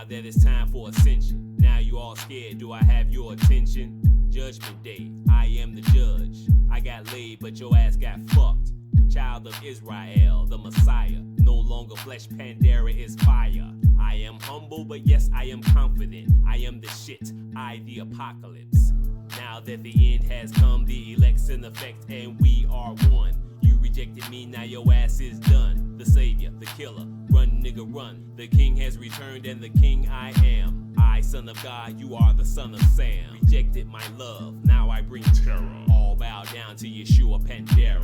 that it's time for ascension. Now you all scared, do I have your attention? Judgment day, I am the judge. I got laid, but your ass got fucked. Child of Israel, the Messiah. No longer flesh, Panther is fire. I am humble, but yes, I am confident. I am the shit, I the apocalypse. Now that the end has come, the elect's in effect, and we are one. You rejected me, now your ass is done. The savior, the killer, run nigga run. The king has returned, and the king I am. I, son of God, you are the son of Sam. Rejected my love, now I bring terror. All bow down to YESHUA Panther.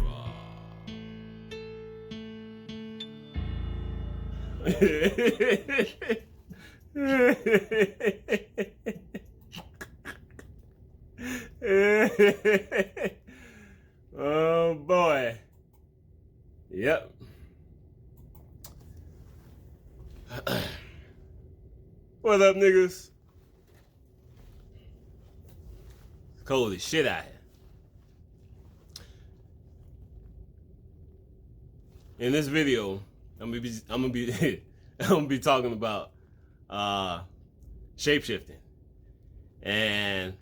Oh boy. Yep. What up, niggas? It's cold as shit out here. In this video, I'm gonna be talking about shapeshifting, and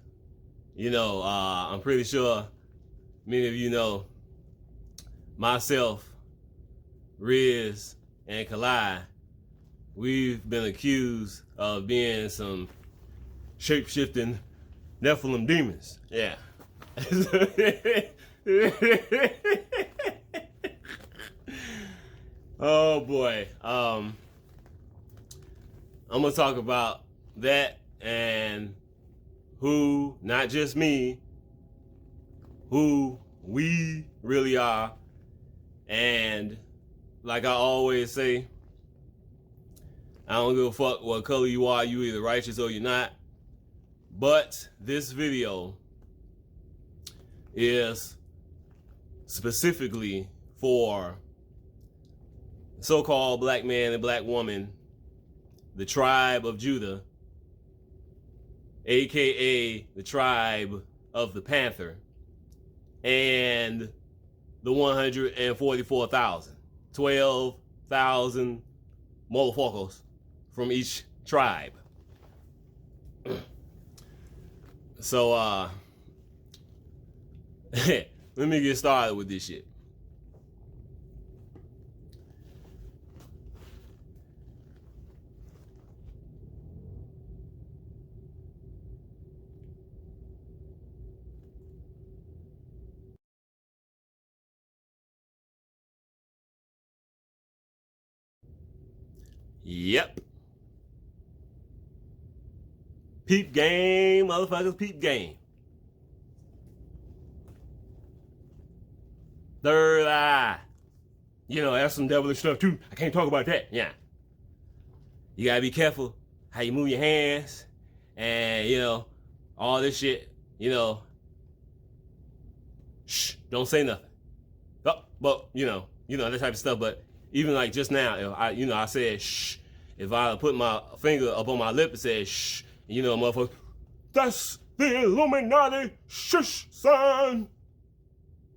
I'm pretty sure many of you know myself, Riz, and Kalai. We've been accused of being some shapeshifting Nephilim demons. Yeah. Oh boy. I'm gonna talk about that and who, not just me, who we really are. And like I always say, I don't give a fuck what color you are, you either righteous or you're not. But this video is specifically for so-called black man and black woman, the tribe of Judah, aka the tribe of the Panther, and the 144,000, 12,000 motherfuckers from each tribe. So let me get started with this shit. Yep. Peep game, motherfuckers, peep game. Third eye. That's some devilish stuff too. I can't talk about that. Yeah. You gotta be careful how you move your hands and, all this shit, shh, don't say nothing. Oh, but, that type of stuff. But even like just now, if I said shh, if I put my finger up on my lip and said shh, motherfucker, that's the Illuminati shush sign.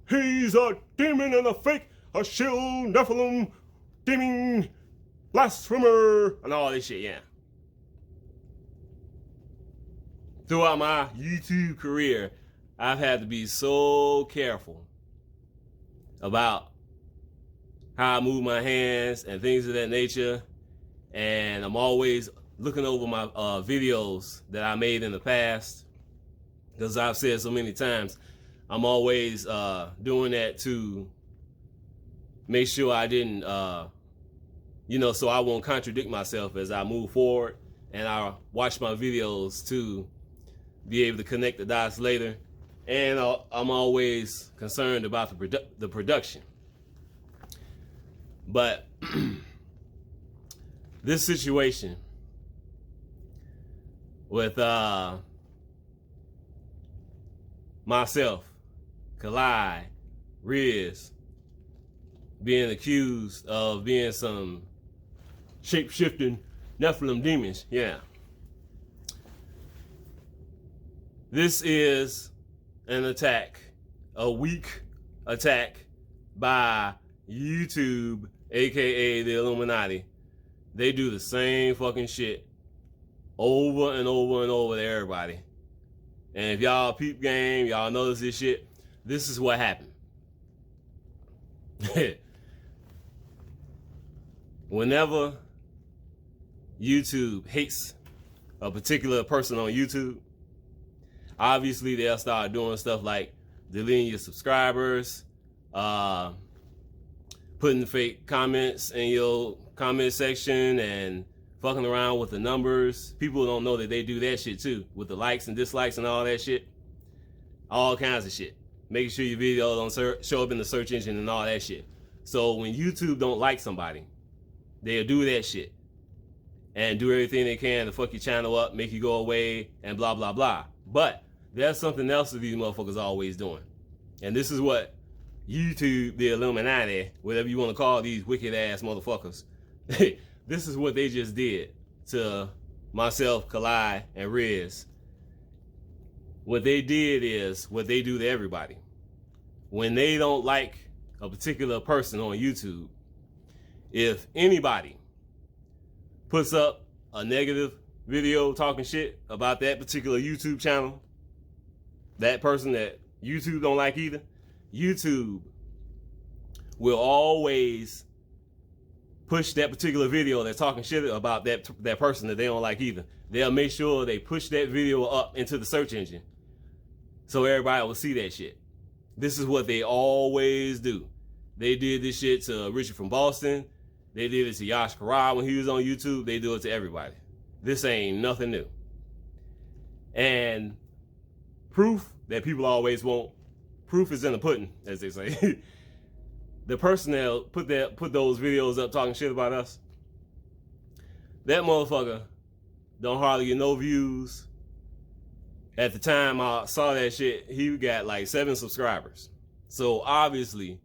He's a demon and a fake, a shill, Nephilim, demon, blasphemer, and all this shit, yeah. Throughout my YouTube career, I've had to be so careful about how I move my hands and things of that nature. And I'm always looking over my videos that I made in the past, because I've said so many times, I'm always doing that to make sure I didn't, so I won't contradict myself as I move forward. And I watch my videos to be able to connect the dots later. And I'm always concerned about the production. But this situation with myself, Kalai, Riz, being accused of being some shape-shifting Nephilim demons, yeah. This is an attack, a weak attack by YouTube, aka the Illuminati. They do the same fucking shit over and over and over to everybody. And if y'all peep game, y'all notice this shit, this is what happened. Whenever YouTube hates a particular person on YouTube, obviously they'll start doing stuff like deleting your subscribers, putting fake comments in your comment section, and fucking around with the numbers. People don't know that they do that shit too, with the likes and dislikes and all that shit. All kinds of shit. Making sure your video don't show up in the search engine and all that shit. So when YouTube don't like somebody, they'll do that shit and do everything they can to fuck your channel up, make you go away, and blah, blah, blah. But there's something else that these motherfuckers are always doing. And this is what YouTube, the illuminati, whatever you want to call these wicked ass motherfuckers, this is what they just did to myself, Kalai, and Riz. What they did is what they do to everybody. When they don't like a particular person on YouTube, if anybody puts up a negative video talking shit about that particular YouTube channel, that person that YouTube don't like either, YouTube will always push that particular video that's talking shit about that person that they don't like either. They'll make sure they push that video up into the search engine so everybody will see that shit. This is what they always do. They did this shit to Richard from Boston. They did it to Yash Karai when he was on YouTube. They do it to everybody. This ain't nothing new. And proof that people always want, proof is in the pudding, as they say. The person that put those videos up talking shit about us, that motherfucker don't hardly get no views. At the time I saw that shit, he got like 7 subscribers. So obviously,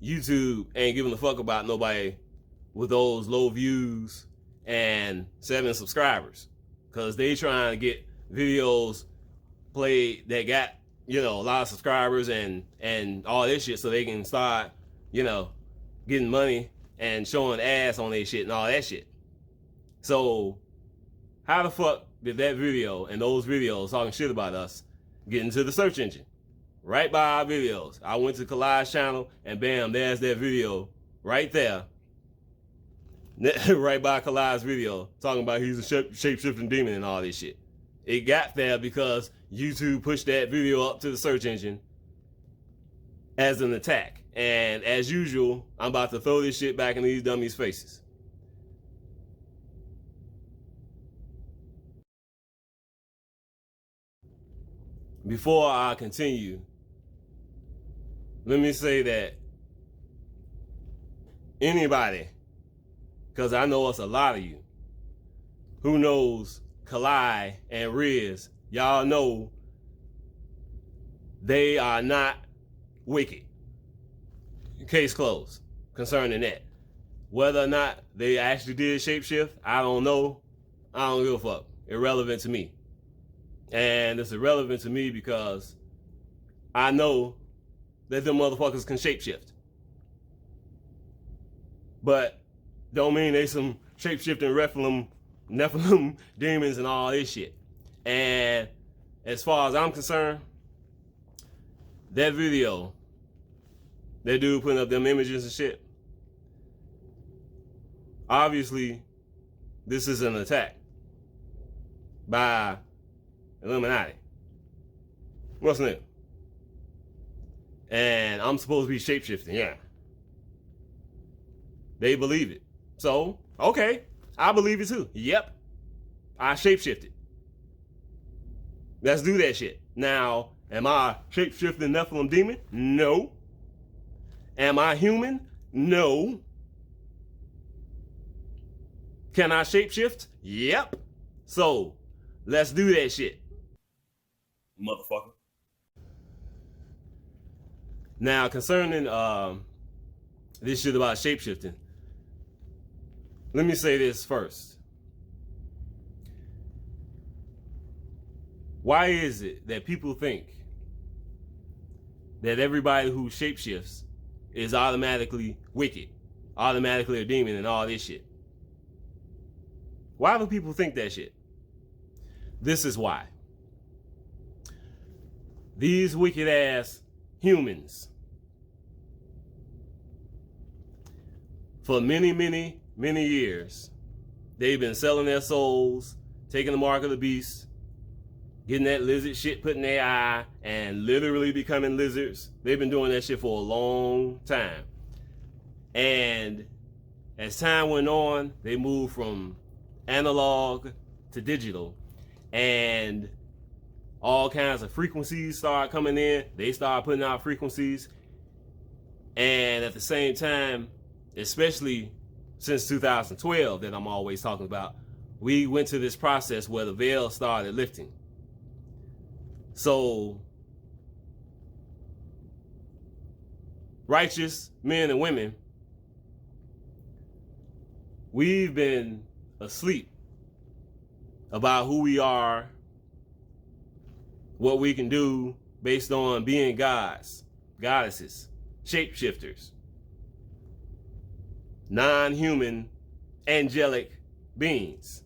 YouTube ain't giving a fuck about nobody with those low views and 7 subscribers, because they trying to get videos played that got, you know, a lot of subscribers and all this shit, so they can start, you know, getting money and showing ass on their shit and all that shit. So how the fuck did that video and those videos talking shit about us get into the search engine? Right by our videos. I went to Kalai's channel and bam, there's that video right there. Right by Kalai's video talking about he's a shape-shifting demon and all this shit. It got there because YouTube pushed that video up to the search engine as an attack. And as usual, I'm about to throw this shit back in these dummies' faces. Before I continue, let me say that anybody, because I know it's a lot of you, who knows Kalai and Riz, y'all know they are not wicked. Case closed concerning that. Whether or not they actually did shapeshift, I don't know. I don't give a fuck. Irrelevant to me. And it's irrelevant to me because I know that them motherfuckers can shapeshift. But don't mean they some shapeshifting Nephilim demons and all this shit. And as far as I'm concerned, that video, that dude putting up them images and shit, obviously this is an attack by Illuminati. What's new? And I'm supposed to be shapeshifting, yeah. They believe it. So, okay, I believe it too. Yep, I shapeshifted. Let's do that shit. Now, am I a shape-shifting Nephilim demon? No. Am I human? No. Can I shapeshift? Yep. So, let's do that shit, motherfucker. Now, concerning this shit about shapeshifting, let me say this first. Why is it that people think that everybody who shapeshifts is automatically wicked, automatically a demon and all this shit? Why do people think that shit? This is why. These wicked ass humans, for many, many, many years, they've been selling their souls, taking the mark of the beast, getting that lizard shit put in their eye, and literally becoming lizards. They've been doing that shit for a long time. And as time went on, they moved from analog to digital, and all kinds of frequencies start coming in. They start putting out frequencies. And at the same time, especially since 2012 that I'm always talking about, we went to this process where the veil started lifting. So righteous men and women, we've been asleep about who we are, what we can do based on being gods, goddesses, shapeshifters, non-human, angelic beings.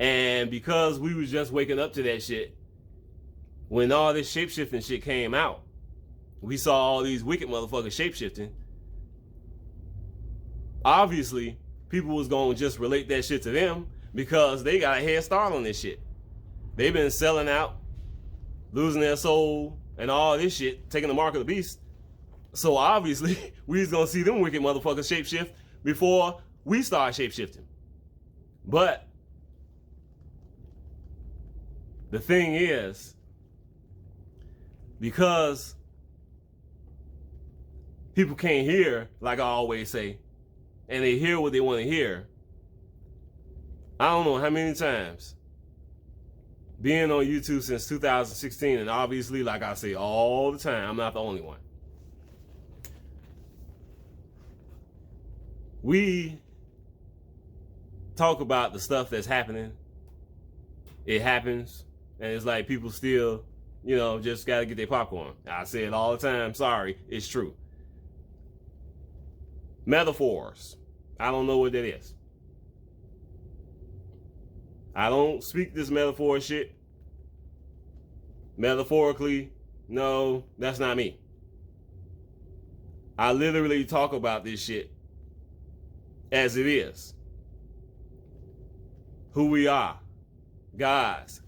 And because we was just waking up to that shit, when all this shapeshifting shit came out, we saw all these wicked motherfuckers shapeshifting. Obviously, people was going to just relate that shit to them because they got a head start on this shit. They've been selling out, losing their soul, and all this shit, taking the mark of the beast. So obviously, we was going to see them wicked motherfuckers shapeshift before we start shapeshifting. But the thing is, because people can't hear, like I always say, and they hear what they want to hear, I don't know how many times, being on YouTube since 2016, and obviously, like I say all the time, I'm not the only one. We talk about the stuff that's happening. It happens. And it's like people still, you know, just got to get their popcorn. I say it all the time. Sorry, it's true. Metaphors. I don't know what that is. I don't speak this metaphor shit. Metaphorically, no, that's not me. I literally talk about this shit as it is. Who we are. Gods.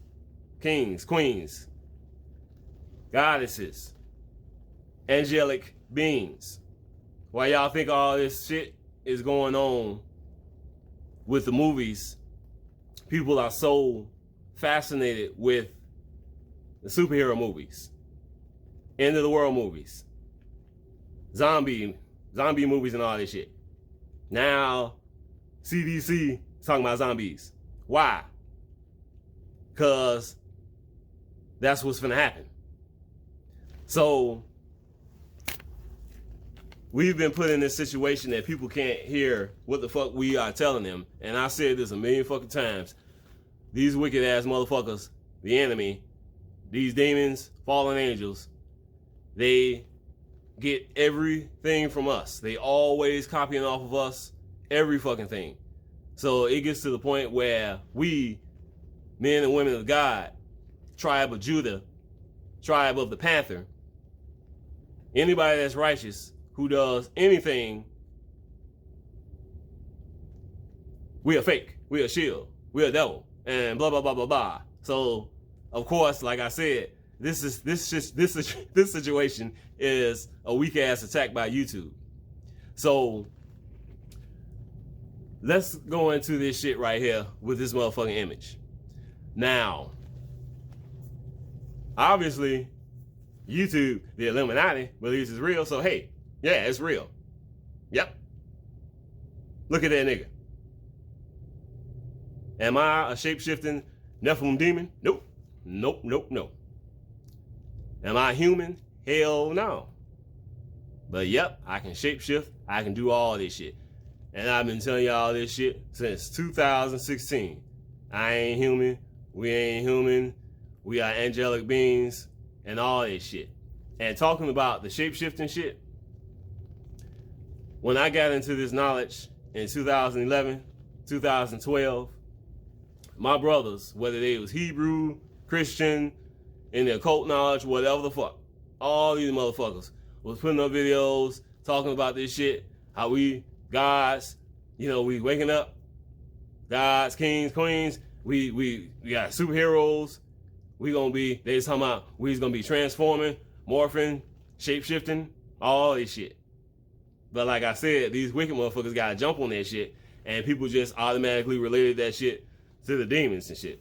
Kings, queens, goddesses, angelic beings. Why y'all think all this shit is going on with the movies? People are so fascinated with the superhero movies, end of the world movies, zombie movies and all this shit. Now, CDC is talking about zombies. Why? Because that's what's gonna happen. So we've been put in this situation that people can't hear what the fuck we are telling them. And I said this a million fucking times. These wicked ass motherfuckers, the enemy, these demons, fallen angels, they get everything from us. They always copying off of us, every fucking thing. So it gets to the point where we, men and women of God, tribe of Judah, tribe of the Panther, anybody that's righteous who does anything, we are fake, we are shield, we are devil, and blah blah blah blah blah. So of course, like I said, this situation is a weak ass attack by YouTube. So let's go into this shit right here with this motherfucking image. Now, obviously, YouTube, the Illuminati, believes it's real, so hey, yeah, it's real. Yep. Look at that nigga. Am I a shape-shifting Nephilim demon? Nope. Nope, nope, nope. Am I human? Hell no. But yep, I can shapeshift. I can do all this shit. And I've been telling y'all this shit since 2016. I ain't human. We ain't human. We are angelic beings and all this shit. And talking about the shape-shifting shit, when I got into this knowledge in 2011, 2012, my brothers, whether they was Hebrew, Christian, in their occult knowledge, whatever the fuck, all these motherfuckers was putting up videos talking about this shit, how we gods, you know, we waking up, gods, kings, queens, we got superheroes, we gonna be, they was talking about we's gonna be transforming, morphing, shape-shifting, all this shit. But like I said, these wicked motherfuckers gotta jump on that shit, and people just automatically related that shit to the demons and shit.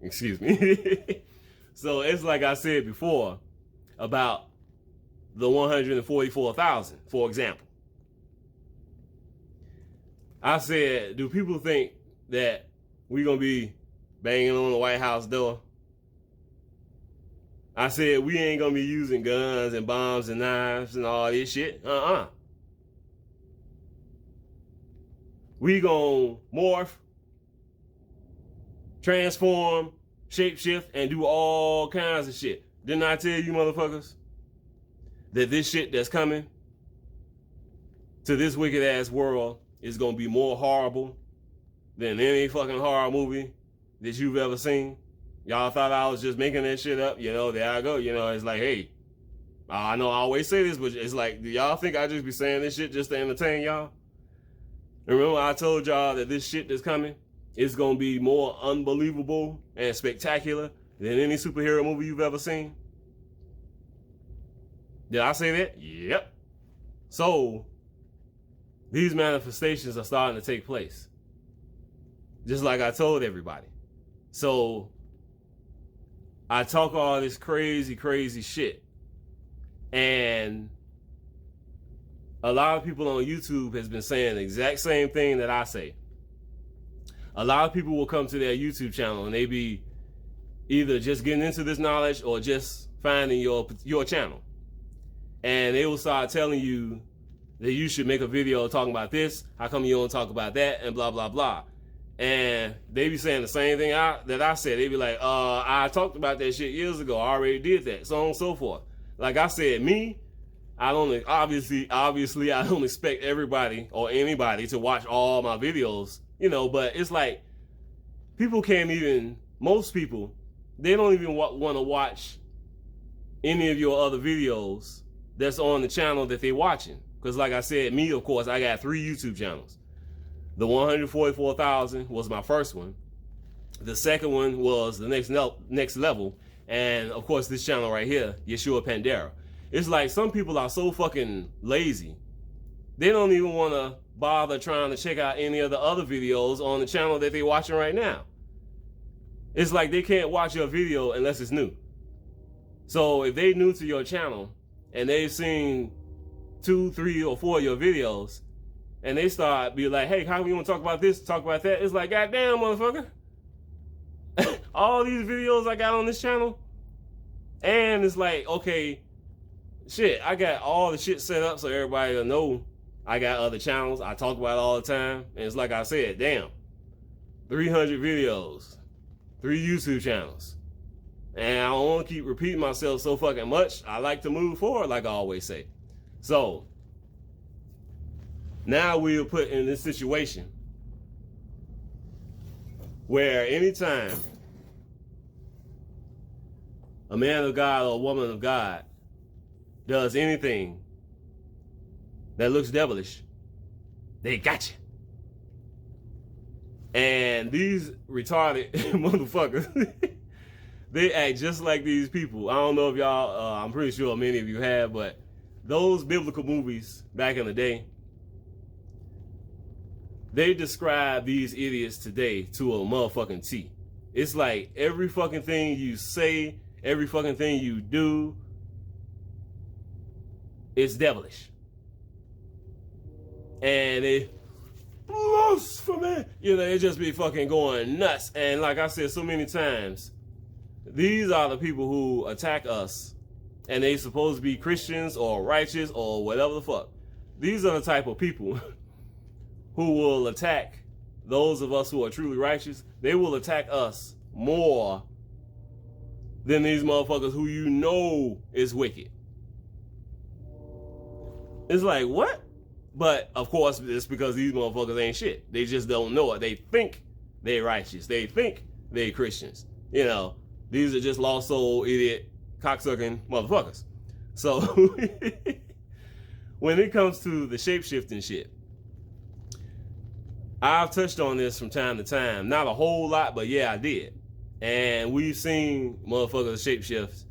Excuse me. So it's like I said before about the 144,000, for example. I said, do people think that we gonna be banging on the White House door? I said, we ain't gonna be using guns and bombs and knives and all this shit. We gonna morph, transform, shapeshift, and do all kinds of shit. Didn't I tell you motherfuckers that this shit that's coming to this wicked ass world is gonna be more horrible than any fucking horror movie that you've ever seen? Y'all thought I was just making that shit up? You know, there I go. You know, it's like, hey, I know I always say this, but it's like, do y'all think I just be saying this shit just to entertain y'all? Remember I told y'all that this shit that's coming is going to be more unbelievable and spectacular than any superhero movie you've ever seen? Did I say that? Yep. So, these manifestations are starting to take place. Just like I told everybody. So, I talk all this crazy, crazy shit. And a lot of people on YouTube has been saying the exact same thing that I say. A lot of people will come to their YouTube channel and they be either just getting into this knowledge or just finding your channel. And they will start telling you that you should make a video talking about this, how come you don't talk about that, and blah, blah, blah. And they be saying the same thing that I said. They be like, I talked about that shit years ago. I already did that, so on and so forth. Like I said, me, I don't, obviously, I don't expect everybody or anybody to watch all my videos, you know, but it's like, people can't even, most people, they don't even want to watch any of your other videos that's on the channel that they're watching. Because like I said, me, of course, I got 3 YouTube channels. The 144,000 was my first one. The second one was the next level. And of course, this channel right here, YESHUA Panther. It's like some people are so fucking lazy. They don't even want to bother trying to check out any of the other videos on the channel that they're watching right now. It's like they can't watch your video unless it's new. So if they new to your channel and they've seen 2, 3, or 4 of your videos, and they start be like, hey, how we want to talk about this, talk about that? It's like, goddamn, motherfucker. All these videos I got on this channel. And it's like, okay, shit, I got all the shit set up so everybody will know I got other channels. I talk about it all the time. And it's like I said, damn, 300 videos, 3 YouTube channels. And I don't want to keep repeating myself so fucking much. I like to move forward, like I always say. So, now we are put in this situation where anytime a man of God or a woman of God does anything that looks devilish, they got you. And these retarded motherfuckers, they act just like these people. I don't know if y'all, I'm pretty sure many of you have, but those biblical movies back in the day, they describe these idiots today to a motherfucking T. It's like every fucking thing you say, every fucking thing you do, it's devilish. And they blasphemy. You know, they just be fucking going nuts. And like I said so many times, these are the people who attack us. And they supposed to be Christians or righteous or whatever the fuck. These are the type of people who will attack those of us who are truly righteous. They will attack us more than these motherfuckers who you know is wicked. It's like, what? But of course, it's because these motherfuckers ain't shit. They just don't know it. They think they righteous. They think they Christians. You know, these are just lost soul, idiot, cocksucking motherfuckers. So when it comes to the shapeshifting shit, I've touched on this from time to time. Not a whole lot, but yeah, I did. And we've seen motherfuckers shapeshift,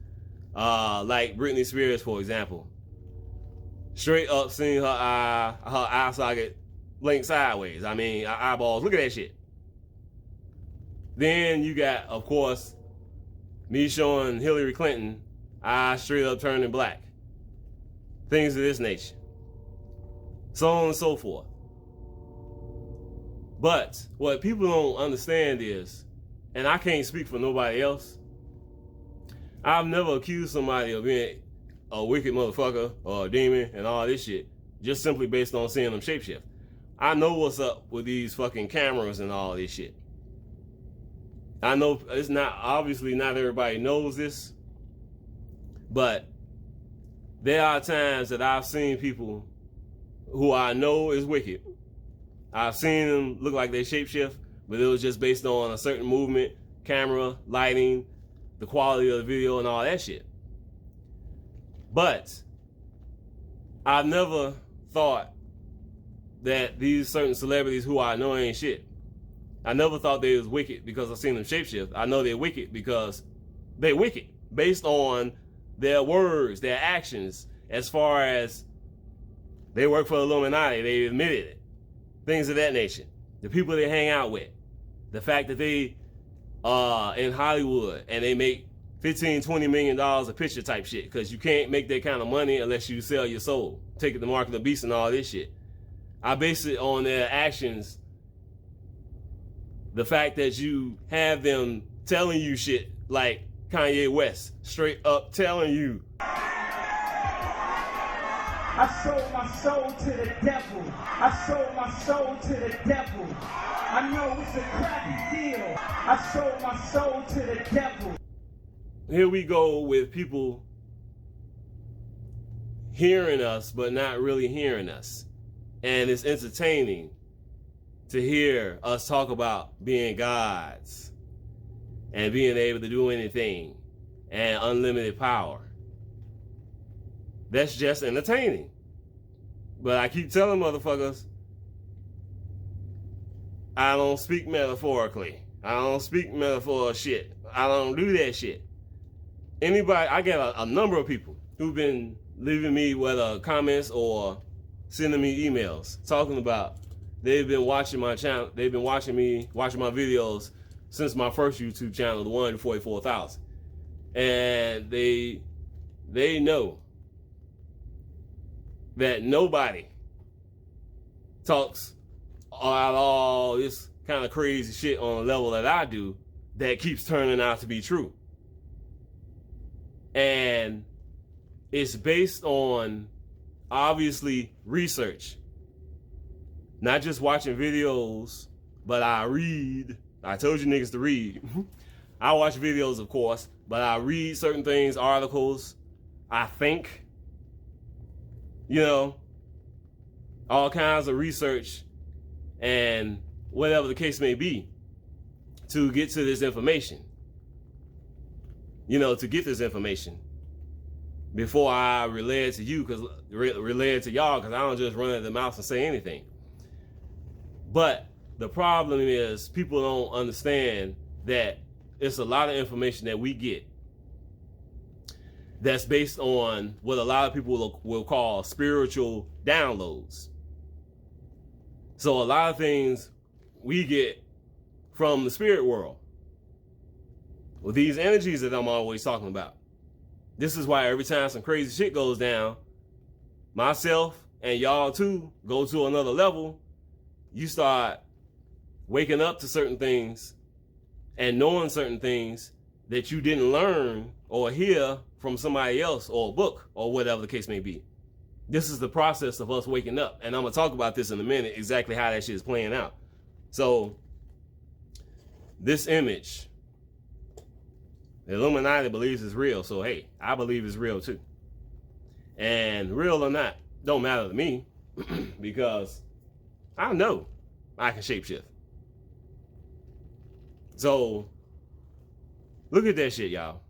like Britney Spears, for example. Straight up seeing her eye socket blink sideways. I mean, her eyeballs. Look at that shit. Then you got, of course, me showing Hillary Clinton eyes straight up turning black. Things of this nature. So on and so forth. But what people don't understand is, and I can't speak for nobody else, I've never accused somebody of being a wicked motherfucker or a demon and all this shit just simply based on seeing them shapeshift. I know what's up with these fucking cameras and all this shit. I know it's not, obviously not everybody knows this, but there are times that I've seen people who I know is wicked. I've seen them look like they shapeshift, but it was just based on a certain movement, camera, lighting, the quality of the video and all that shit. But I've never thought that these certain celebrities who I know ain't shit, I never thought they was wicked because I've seen them shapeshift. I know they're wicked because they're wicked based on their words, their actions, as far as they work for the Illuminati, they admitted it. Things of that nature. The people they hang out with. The fact that they in Hollywood and they make $15, $20 million a picture type shit, because you can't make that kind of money unless you sell your soul. Take it to mark of the beast and all this shit. I base it on their actions. The fact that you have them telling you shit like Kanye West, straight up telling you, I sold my soul to the devil. I sold my soul to the devil. I know it's a crappy deal. I sold my soul to the devil. Here we go with people hearing us, but not really hearing us. And it's entertaining to hear us talk about being gods and being able to do anything and unlimited power. That's just entertaining. But I keep telling motherfuckers, I don't speak metaphorically. I don't speak metaphor shit. I don't do that shit. Anybody, I get a number of people who've been leaving me whether comments or sending me emails talking about they've been watching my channel, they've been watching my videos since my first YouTube channel, the 144,000. And they know that nobody talks about all this kind of crazy shit on a level that I do that keeps turning out to be true. And it's based on, obviously, research. Not just watching videos, but I read. I told you niggas to read. I watch videos, of course, but I read certain things, articles. I think, you know, all kinds of research and whatever the case may be to get to this information. You know, to get this information before I relay it to you, relay it to y'all, because I don't just run at the mouth and say anything. But the problem is people don't understand that it's a lot of information that we get that's based on what a lot of people will call spiritual downloads. So a lot of things we get from the spirit world. With these energies that I'm always talking about. This is why every time some crazy shit goes down, myself and y'all too go to another level. You start waking up to certain things and knowing certain things that you didn't learn or hear from somebody else or a book or whatever the case may be. This is the process of us waking up. And I'm going to talk about this in a minute, exactly how that shit is playing out. So this image, the Illuminati believes it's real. So, hey, I believe it's real too. And real or not, don't matter to me because I know I can shapeshift. So, look at that shit, y'all.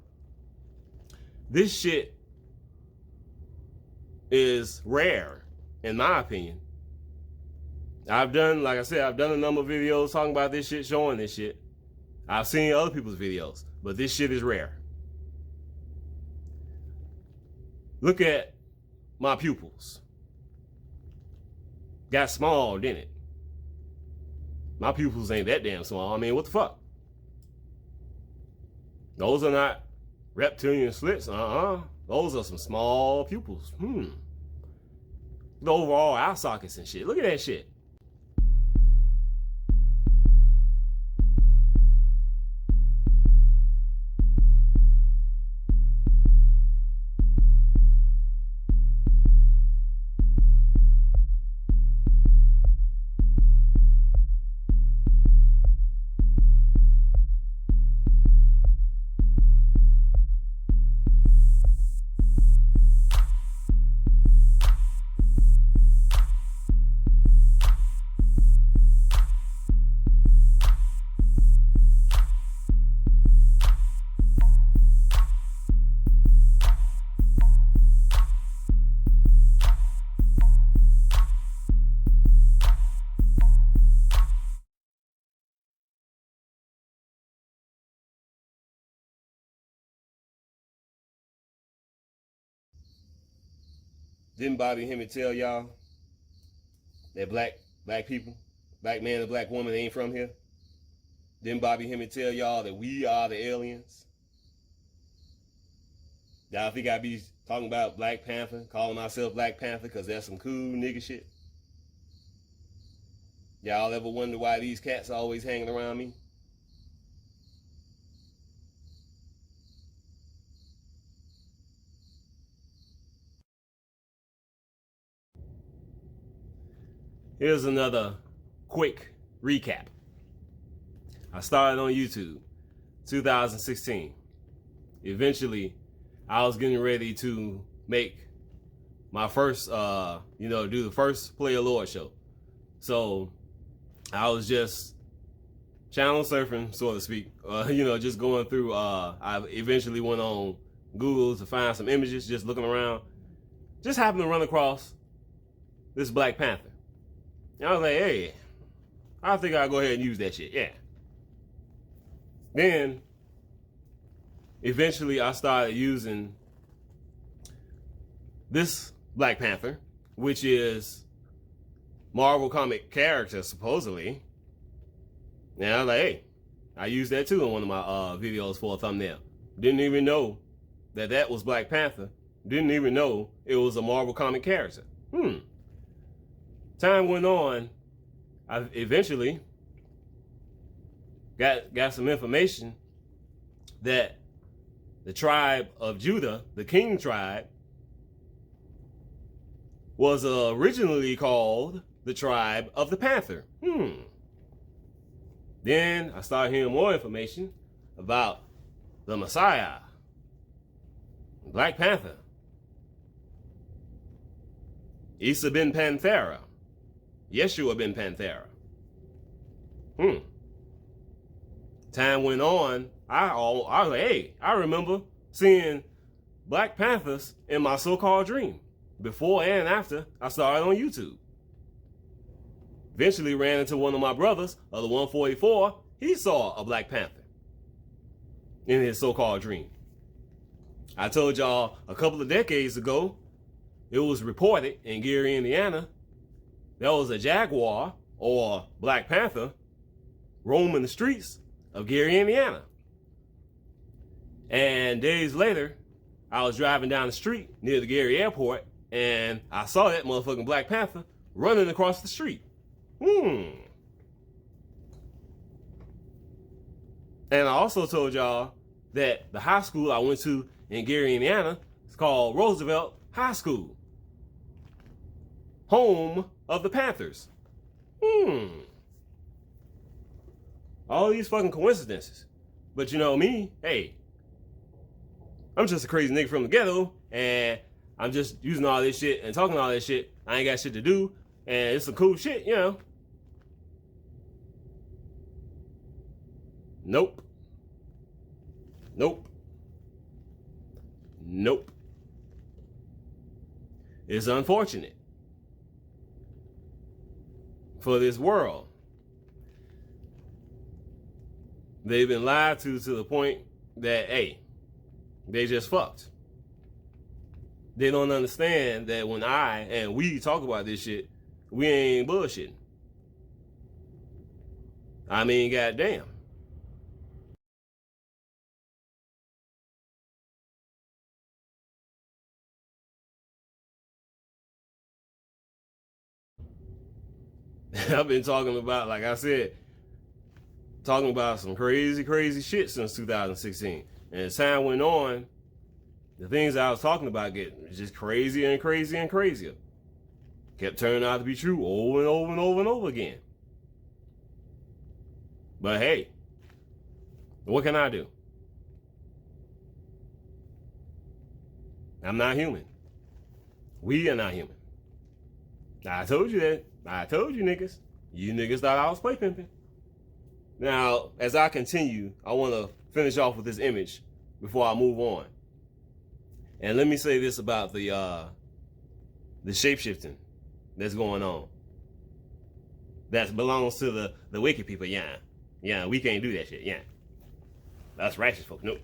This shit is rare, in my opinion. Like I said, I've done a number of videos talking about this shit, showing this shit. I've seen other people's videos, but this shit is rare. Look at my pupils. Got small, didn't it? My pupils ain't that damn small. I mean, what the fuck? Those are not reptilian slits. Those are some small pupils. The overall eye sockets and shit. Look at that shit. Didn't Bobby Hemmett tell y'all that black people, black man and black woman ain't from here? Didn't Bobby Hemmett tell y'all that we are the aliens? Y'all think I be talking about Black Panther, calling myself Black Panther because that's some cool nigga shit? Y'all ever wonder why these cats are always hanging around me? Here's another quick recap. I started on YouTube 2016. Eventually, I was getting ready to make my first, do the first Play a Lord show. So I was just channel surfing, so to speak, just going through. I eventually went on Google to find some images, just looking around. Just happened to run across this Black Panther. And I was like, hey, I think I'll go ahead and use that shit, yeah. Then, eventually I started using this Black Panther, which is Marvel comic character, supposedly. And I was like, hey, I used that too in one of my videos for a thumbnail. Didn't even know that was Black Panther. Didn't even know it was a Marvel comic character. Time went on. I eventually got some information that the tribe of Judah, the King tribe, was originally called the tribe of the Panther. Then I started hearing more information about the Messiah, Black Panther, Isa ben Panthera, YESHUA ben Panthera. Time went on. I was like, hey, I remember seeing Black Panthers in my so-called dream. Before and after I started on YouTube. Eventually ran into one of my brothers of the 144. He saw a Black Panther in his so-called dream. I told y'all a couple of decades ago, it was reported in Gary, Indiana, there was a jaguar or Black Panther roaming the streets of Gary, Indiana. And days later, I was driving down the street near the Gary airport and I saw that motherfucking Black Panther running across the street. And I also told y'all that the high school I went to in Gary, Indiana is called Roosevelt High School. Home of the Panthers. All these fucking coincidences. But you know me, hey, I'm just a crazy nigga from the ghetto, and I'm just using all this shit and talking all this shit. I ain't got shit to do, and it's some cool shit, Nope. Nope. Nope. It's unfortunate for this world. They've been lied to the point that, hey, they just fucked. They don't understand that when I and we talk about this shit, we ain't bullshitting. I mean, goddamn. I've been talking about, like I said, talking about some crazy, crazy shit since 2016. And as time went on, the things I was talking about get just crazier and crazier and crazier. Kept turning out to be true over and over and over and over again. But hey, what can I do? I'm not human. We are not human. I told you that. I told you niggas. You niggas thought I was play pimping. Now, as I continue, I want to finish off with this image before I move on. And let me say this about the shapeshifting that's going on. That belongs to the wicked people, yeah. Yeah, we can't do that shit, yeah. That's righteous folks, nope,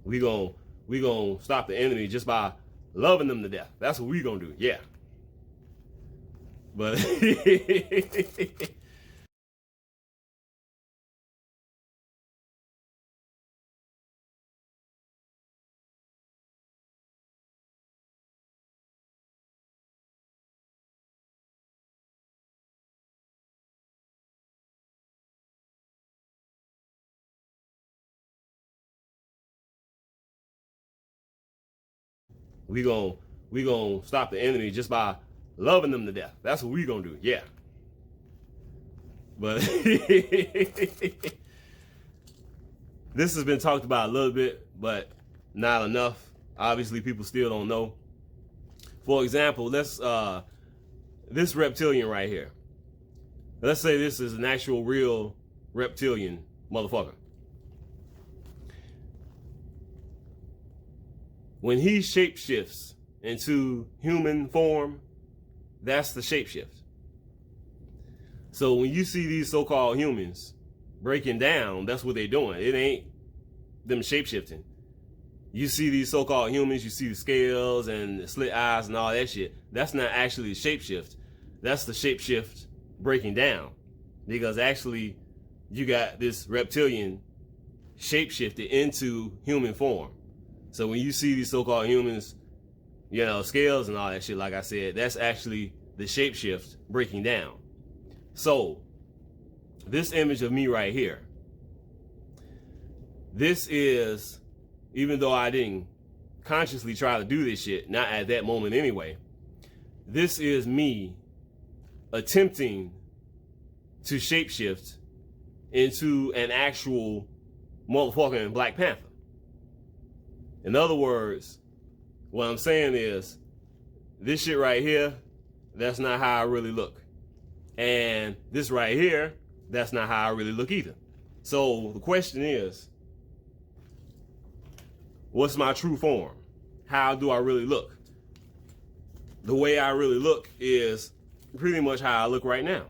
We gon' stop the enemy just by loving them to death. That's what we gonna do, yeah. But we gon' stop the enemy just by loving them to death. That's what we gonna do, yeah. But this has been talked about a little bit, but not enough. Obviously, people still don't know. For example, let's this reptilian right here. Let's say this is an actual real reptilian motherfucker. When he shapeshifts into human form, that's the shapeshift. So when you see these so-called humans breaking down, that's what they're doing. It ain't them shapeshifting. You see these so-called humans, you see the scales and the slit eyes and all that shit. That's not actually shapeshift. That's the shapeshift breaking down. Because actually, you got this reptilian shapeshifted into human form. So when you see these so-called humans, you know, scales and all that shit, like I said, that's actually the shapeshift breaking down. So, this image of me right here, this is, even though I didn't consciously try to do this shit, not at that moment anyway, this is me attempting to shapeshift into an actual motherfucking Black Panther. In other words, what I'm saying is, this shit right here, that's not how I really look. And this right here, that's not how I really look either. So the question is, what's my true form? How do I really look? The way I really look is pretty much how I look right now.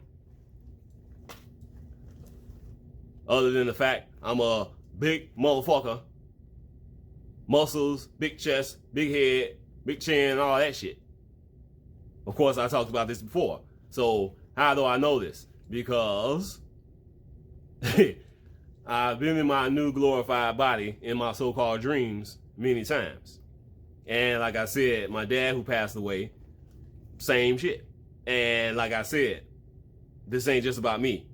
Other than the fact I'm a big motherfucker, muscles, big chest, big head, big chin, all that shit. Of course, I talked about this before. So how do I know this? Because I've been in my new glorified body in my so-called dreams many times. And like I said, my dad who passed away, same shit. And like I said, this ain't just about me.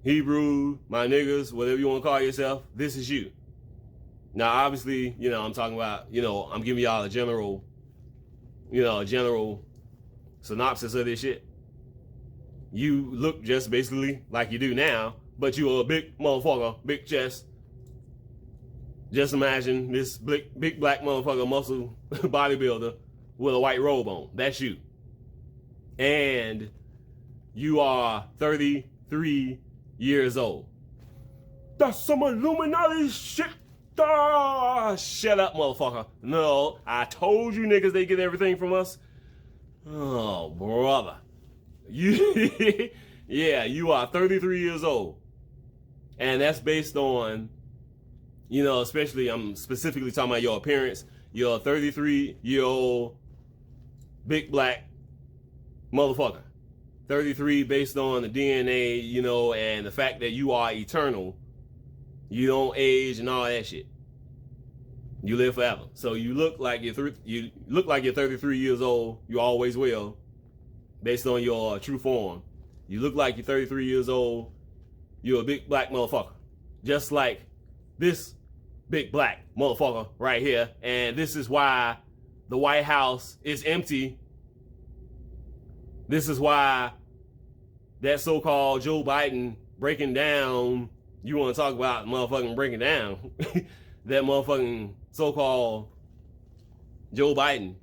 Hebrew, my niggas, whatever you want to call yourself, this is you. Now, obviously, you know, I'm talking about, you know, I'm giving y'all a general synopsis of this shit. You look just basically like you do now, but you're a big motherfucker, big chest. Just imagine this big black motherfucker muscle bodybuilder with a white robe on. That's you. And you are 33 33 years old. That's some Illuminati shit. Ah, shut up, motherfucker. No, I told you niggas they get everything from us. Oh, brother. You, yeah, you are 33 years old. And that's based on, you know, especially I'm specifically talking about your appearance. You're a 33-year-old big black motherfucker. 33 based on the DNA, you know, and the fact that you are eternal. You don't age and all that shit. You live forever. So you look like you're 33 years old. You always will, based on your true form. You look like you're 33 years old. You're a big black motherfucker, just like this big black motherfucker right here. And this is why the White House is empty. This is why that so-called Joe Biden breaking down, you want to talk about motherfucking breaking down, that motherfucking so-called Joe Biden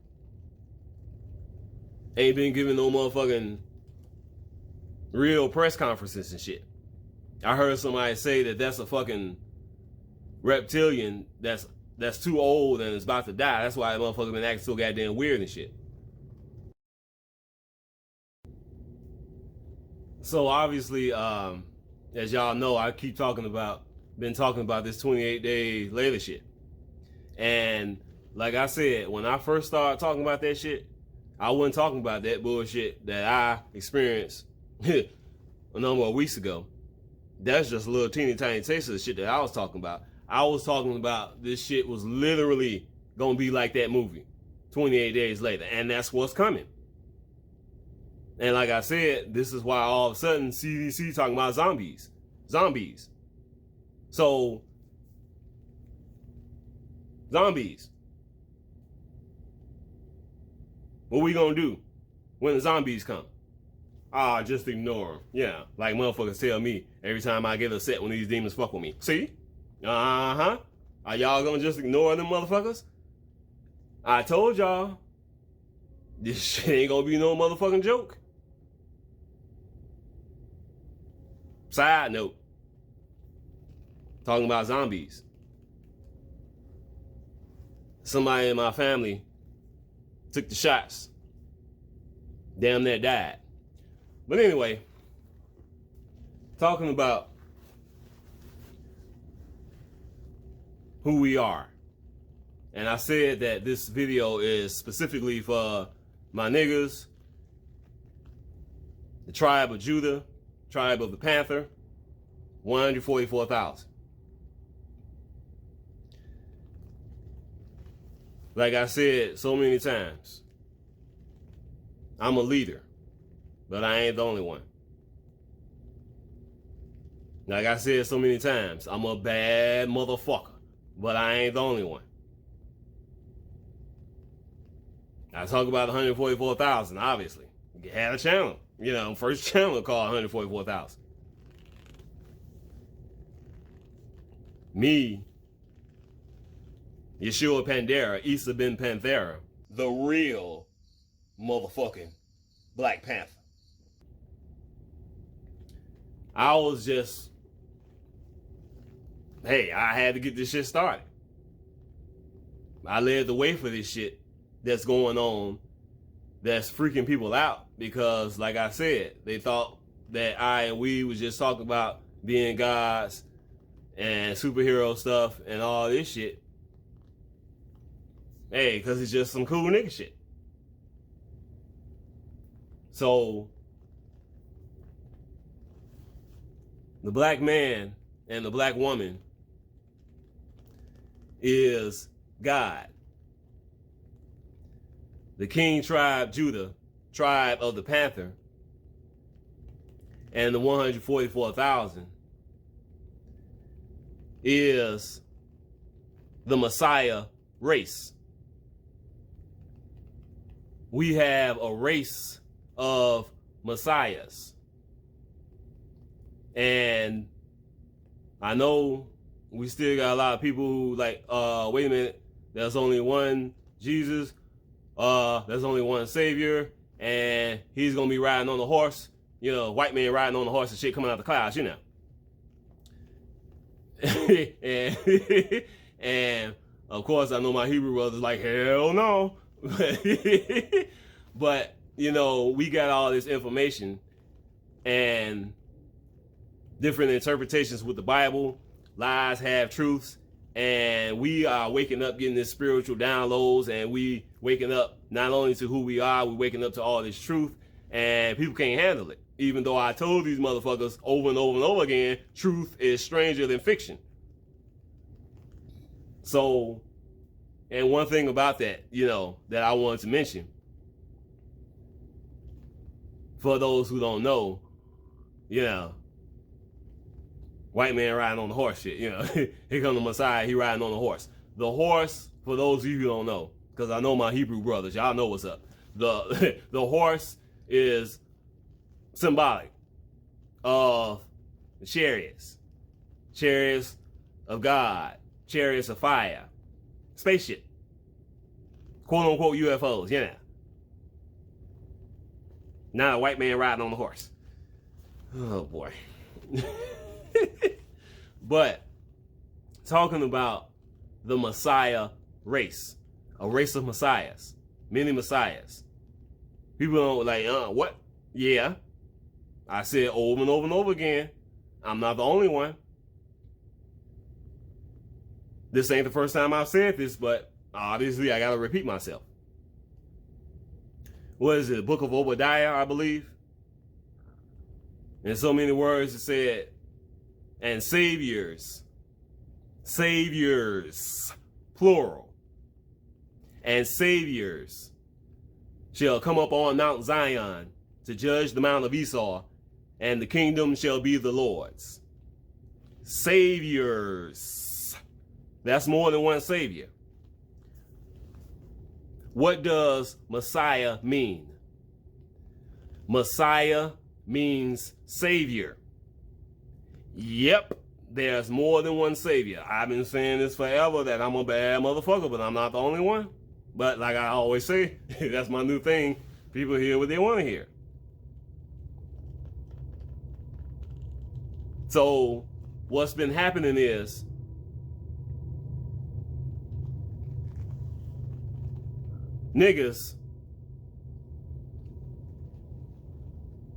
ain't been giving no motherfucking real press conferences and shit. I heard somebody say that that's a fucking reptilian that's too old and is about to die. That's why that motherfucker been acting so goddamn weird and shit. So obviously, as y'all know, I keep been talking about this 28 days later shit. And like I said, when I first started talking about that shit, I wasn't talking about that bullshit that I experienced a number of weeks ago. That's just a little teeny tiny taste of the shit that I was talking about. I was talking about this shit was literally gonna be like that movie, 28 days later, and that's what's coming. And like I said, this is why all of a sudden CDC talking about zombies. So, zombies. What we gonna do when the zombies come? Just ignore them. Yeah, like motherfuckers tell me every time I get upset when these demons fuck with me. See? Are y'all gonna just ignore them motherfuckers? I told y'all, this shit ain't gonna be no motherfucking joke. Side note, talking about zombies. Somebody in my family took the shots. Damn near died. But anyway, talking about who we are. And I said that this video is specifically for my niggas, the tribe of Judah, tribe of the Panther, 144,000. Like I said so many times, I'm a leader, but I ain't the only one. Like I said so many times, I'm a bad motherfucker, but I ain't the only one. I talk about 144,000, obviously. You had a channel, you know, first channel called 144,000. Me, YESHUA Pandera, Isa Ben Panther, the real motherfucking Black Panther. I was just, hey, I had to get this shit started. I led the way for this shit that's going on, that's freaking people out, because like I said, they thought that I and we was just talking about being gods and superhero stuff and all this shit. Hey, because it's just some cool nigga shit. So, the black man and the black woman is God. The King tribe, Judah, tribe of the Panther, and the 144,000 is the Messiah race. We have a race of messiahs. And I know we still got a lot of people who like, wait a minute, there's only one Jesus, there's only one Savior, and he's gonna be riding on the horse you know, white man riding on a horse and shit coming out the clouds, you know. and of course, I know my Hebrew brothers like, hell no. But, you know, we got all this information and different interpretations with the Bible. Lies have truths. And we are waking up, getting this spiritual downloads, and we waking up not only to who we are, we waking up to all this truth, and people can't handle it. Even though I told these motherfuckers over and over and over again, truth is stranger than fiction. So, and one thing about that, you know, that I wanted to mention, for those who don't know, you know, white man riding on the horse shit, you know. Here come the Messiah, he riding on the horse. The horse, for those of you who don't know, because I know my Hebrew brothers, y'all know what's up. The horse is symbolic of the chariots of God, chariots of fire, spaceship, quote unquote UFOs, you know. Not a white man riding on the horse. Oh boy. But talking about the Messiah race, a race of messiahs, many messiahs. People don't like, what? Yeah, I said over and over and over again, I'm not the only one. This ain't the first time I've said this, but obviously I gotta repeat myself. What is it? The book of Obadiah, I believe. In so many words, it said, and saviors, plural, and saviors shall come up on Mount Zion to judge the mount of Esau, and the kingdom shall be the Lord's. Saviors. That's more than one savior. What does Messiah mean? Messiah means savior. Yep, there's more than one savior. I've been saying this forever, that I'm a bad motherfucker, but I'm not the only one. But like I always say, that's my new thing. People hear what they want to hear. So what's been happening is niggas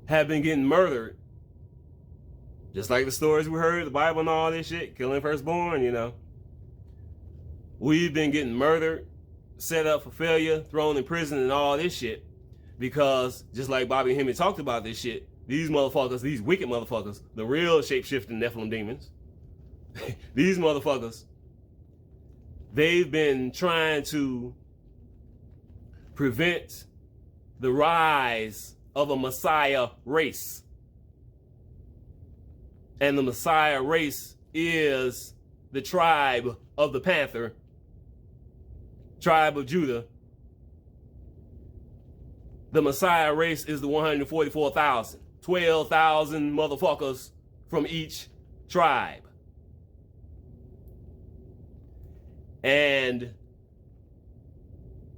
have been getting murdered. Just like the stories we heard, the Bible and all this shit, killing firstborn, you know. We've been getting murdered, set up for failure, thrown in prison and all this shit. Because, just like Bobby and Hemi talked about this shit, these motherfuckers, these wicked motherfuckers, the real shape-shifting Nephilim demons, these motherfuckers, they've been trying to prevent the rise of a Messiah race. And the Messiah race is the tribe of the Panther, tribe of Judah. The Messiah race is the 144,000, 12,000 motherfuckers from each tribe. And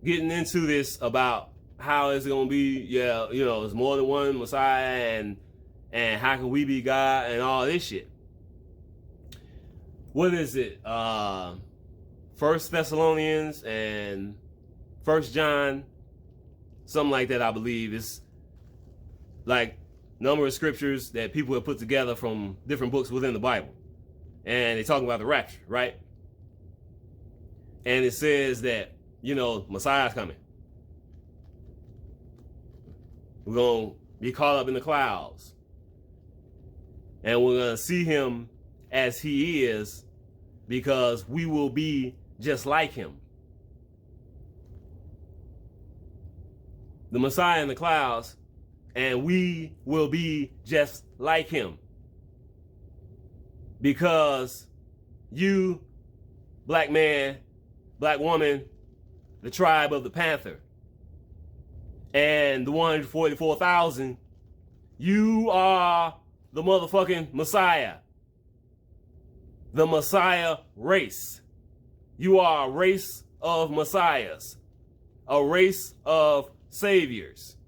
getting into this about how it's going to be, yeah, you know, it's more than one Messiah, and how can we be God and all this shit. What is it? 1 Thessalonians and 1 John, something like that, I believe. It's like number of scriptures that people have put together from different books within the Bible. And they talk about the rapture, right? And it says that, you know, Messiah's coming. We're going to be caught up in the clouds. And we're going to see him as he is, because we will be just like him. The Messiah in the clouds, and we will be just like him. Because you, black man, black woman, the tribe of the Panther, and the 144,000, you are the motherfucking Messiah. The Messiah race. You are a race of messiahs, a race of saviors.